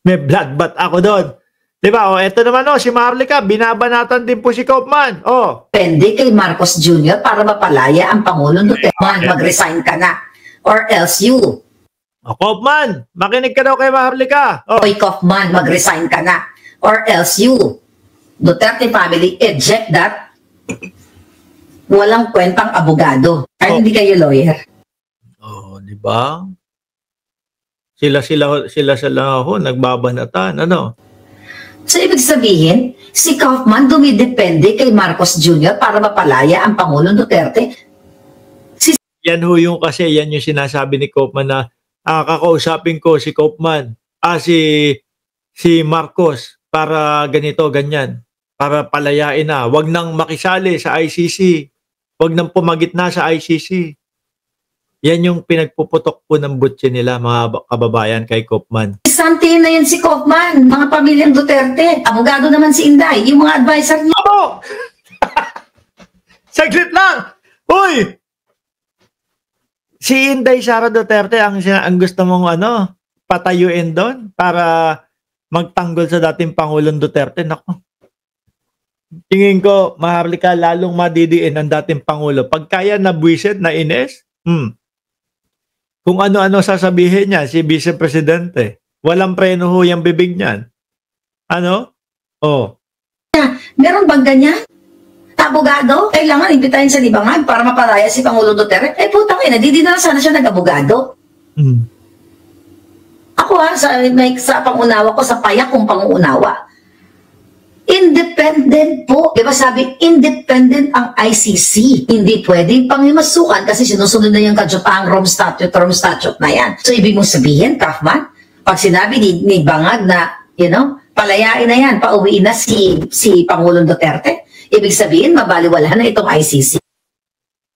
May bloodbath ako doon. Diba? O, eto naman si Marlica, binabanatan din po si Kaufman. Depende kay Marcos Jr. para mapalaya ang Pangulong Duterte. Mag-resign ka na. Or else you. Kaufman, makinig ka daw kay Marlica. Oy, Kaufman, mag-resign ka na. Or else you. Duterte family, eject that. Walang kwentang abogado. Kahit hindi kayo lawyer. Di ba? Sila ho, nagbabanatan. So, ibig sabihin, si Kaufman dumidepende kay Marcos Jr. para mapalaya ang Pangulong Duterte. Yan ho yung kasi, yan yung sinasabi ni Kaufman na kakausapin ko si Kaufman, si Marcos para ganito, ganyan. Para palayain na. Wag nang makisali sa ICC. Wag nang pumagitna sa ICC. Yan yung pinagpuputok po ng butse nila, mga kababayan, kay Kaufman. Santiin na yan si Kaufman, mga pamilyang Duterte. Abogado naman si Inday, yung mga advisor niya. Saglit lang! Uy! Si Inday Sara Duterte ang gusto mong patayuin doon para magtanggol sa dating Pangulong Duterte. Naku. Tingin ko, Maharlika, lalong madidiin ang dating Pangulo. Pag kaya na buwisit, na ines, kung ano-ano sasabihin niya, si Vice Presidente. Walang preno ho yung bibig niyan. Meron bang ganyan? Abogado? Kailangan imbitahin sa libangan para mapalaya si Pangulong Duterte? Putang ina, di na sana siya nag-abogado. Ako sa pangunawa ko, sa payak kong pangunawa. Independent po. Diba sabi, independent ang ICC. Hindi pwedeng pangimasukan kasi sinusunod na yung kadyupang Rome Statute na yan. So, ibig mong sabihin, Kaufman, pag sinabi ni Bangag na, palayain na yan, pauwiin na si Pangulong Duterte, ibig sabihin, mabaliwala na itong ICC.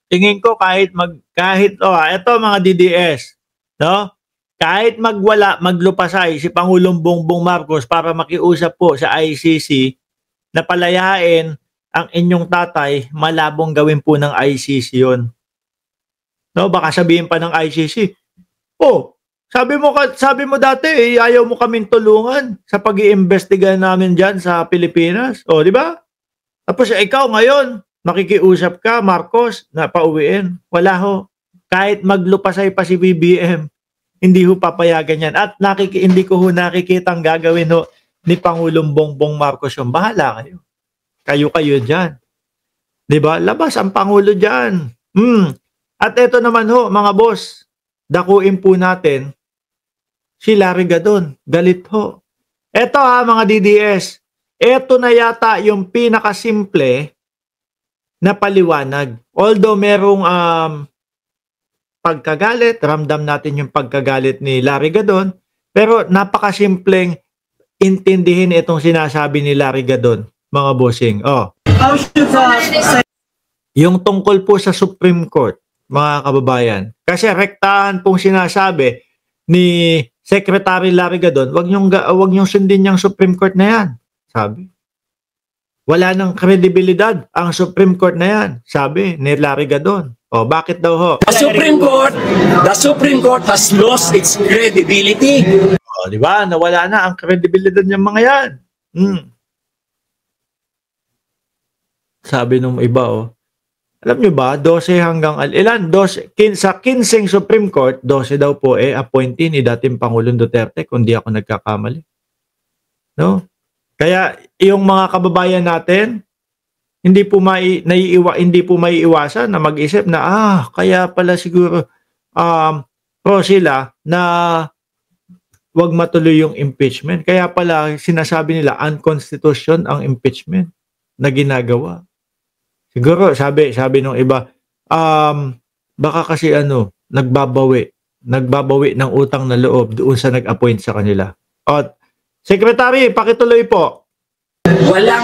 Tingin ko ito mga DDS, kahit maglupasay si Pangulong Bongbong Marcos para makiusap po sa ICC na palayain ang inyong tatay, malabong gawin po ng ICC yun. Baka sabihin pa ng ICC, sabi mo dati, ayaw mo kaming tulungan sa pag-iimbestiga namin dyan sa Pilipinas. Di ba? Tapos ikaw ngayon, makikiusap ka, Marcos, na pauwiin. Wala ho. Kahit maglupasay pa si BBM, hindi ho papayagan yan. At hindi ko ho nakikita ang gagawin ho ni Pangulong Bongbong Marcos yung bahala kayo. Kayo dyan. Diba? Labas ang Pangulo dyan. At ito naman ho, mga boss, dakuin po natin si Larry Gadon. Galit ho. Ito mga DDS, ito na yata yung pinakasimple na paliwanag. Although merong pagkagalit, ramdam natin yung pagkagalit ni Larry Gadon, pero napakasimpleng intindihin itong sinasabi ni Larry Gadon, mga bossing. Yung tungkol po sa Supreme Court, mga kababayan. Kasi rektahan pong sinasabi ni Secretary Larry Gadon, wag niyong sundin yung Supreme Court na yan, sabi. Wala nang kredibilidad ang Supreme Court na yan, sabi ni Larry Gadon. Bakit daw ho? The Supreme Court has lost its credibility. Di ba? Nawala na ang kredibilidad ng mga yan. Sabi nung iba, alam nyo ba, 12 hanggang ilan? 12, sa 15 Supreme Court, 12 daw po appointee ni dating Pangulong Duterte, kung di ako nagkakamali. Kaya yung mga kababayan natin, hindi po maiiwasan na mag-isip na kaya pala siguro pro sila na wag matuloy yung impeachment. Kaya pala sinasabi nila unconstitutional ang impeachment na ginagawa. Siguro sabi nung iba, baka kasi nagbabawi ng utang na loob doon sa nag-appoint sa kanila. At Secretary, pakituloy po. Wala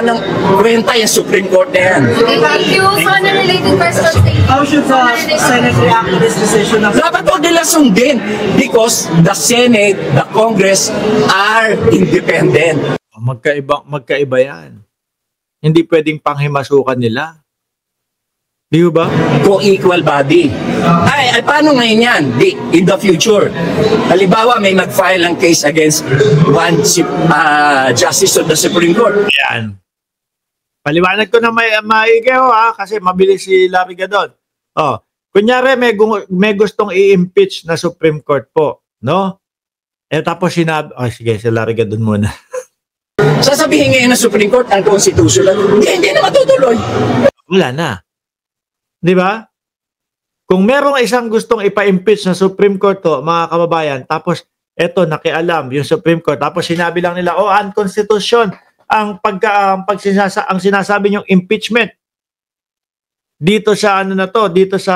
nang kwenta yung Supreme Court na yan. Thank you. So, related questions. How should the Senate react to this decision? Dapat huwag nila sundin because the Senate, the Congress are independent. Magkaiba yan. Hindi pwedeng panghimasukan nila. Di ba? Co-equal body. Ay, paano ngayon yan? In the future. Halimbawa, may nag-file ang case against one justice of the Supreme Court. Yan. Paliwanag ko na maigi ho kasi mabilis si Larry Gadon. Kunyari may gustong i-impeach na Supreme Court po, no? Tapos sinabi, sige, si Larry Gadon muna. Sasabihin ngayon ng Supreme Court ang constitutional, hindi na matutuloy. Wala na. Di ba? Kung merong isang gustong ipa-impeach na Supreme Court to, mga kababayan, tapos eto nakialam yung Supreme Court, tapos sinabi lang nila, unconstitution ang sinasabi niyong impeachment dito sa dito sa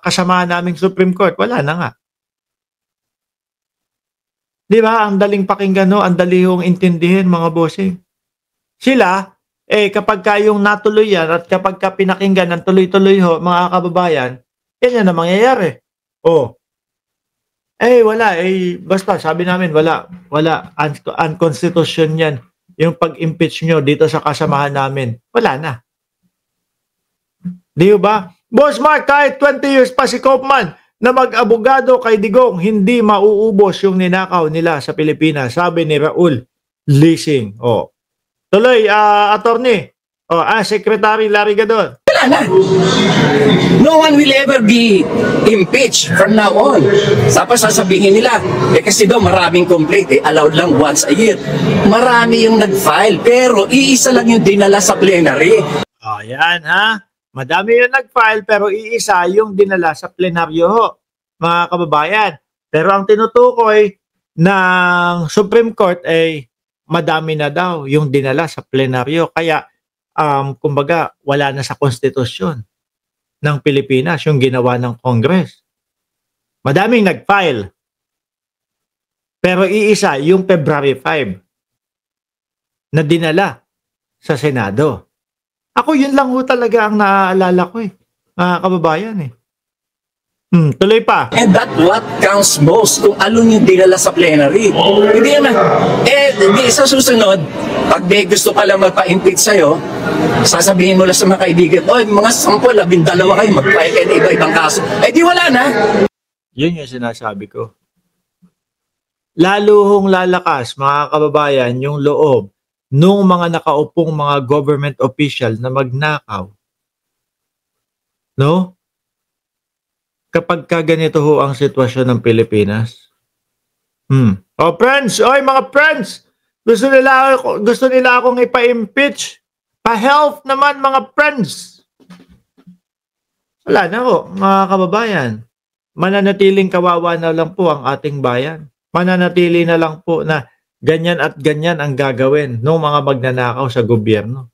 kasamahan naming Supreme Court, wala na nga. Di ba? Ang daling pakinggan, no? Ang dali yung intindihin, mga bossing. Sila, kapag kayong natuloy yan at kapag ka pinakinggan ng tuloy-tuloy ho, mga kababayan, yan na mangyayari. Wala. Basta, sabi namin, wala. Unconstitution yan. Yung pag-impeach nyo dito sa kasamahan namin, wala na. Di ba? Boss Mark, kahit 20 years pa si Kaufman na mag-abogado kay Digong, hindi mauubos yung ninakaw nila sa Pilipinas, sabi ni Raul Lising. Tuloy, attorney. Secretary Larry Gadon. Wala na. No one will ever be impeached from now on. Tapos sasabihin nila, kasi daw maraming complaint, allowed lang once a year. Marami yung nag-file, pero iisa lang yung dinala sa plenary. Yan ha. Madami yung nag-file, pero iisa yung dinala sa plenaryo ho, mga kababayan. Pero ang tinutukoy ng Supreme Court ay madami na daw yung dinala sa plenaryo. Kaya, kumbaga, wala na sa konstitusyon ng Pilipinas yung ginawa ng Congress. Madaming nag-file. Pero iisa yung February 5 na dinala sa Senado. Ako yun lang ho talaga ang naaalala ko mga kababayan Tuloy pa. And that what counts most kung alon yung dinala sa plenary. Hindi naman. Di sa susunod, pag may gusto ka lang magpa-impeach sa'yo, sasabihin mo lang sa mga kaibigan, mga 10, 12 kayo, mag-file kayo ng iba-ibang kaso. Di wala na. Yun yung sinasabi ko. Lalo hong lalakas, mga kababayan, yung loob nung mga nakaupong mga government official na magnakaw. No? Kapag ganito ho ang sitwasyon ng Pilipinas. Friends! Mga friends! Gusto nila akong ipa-impeach. Pa-health naman, mga friends! Wala na ho, mga kababayan. Mananatiling kawawa na lang po ang ating bayan. Mananatili na lang po na ganyan at ganyan ang gagawin ng mga magnanakaw sa gobyerno.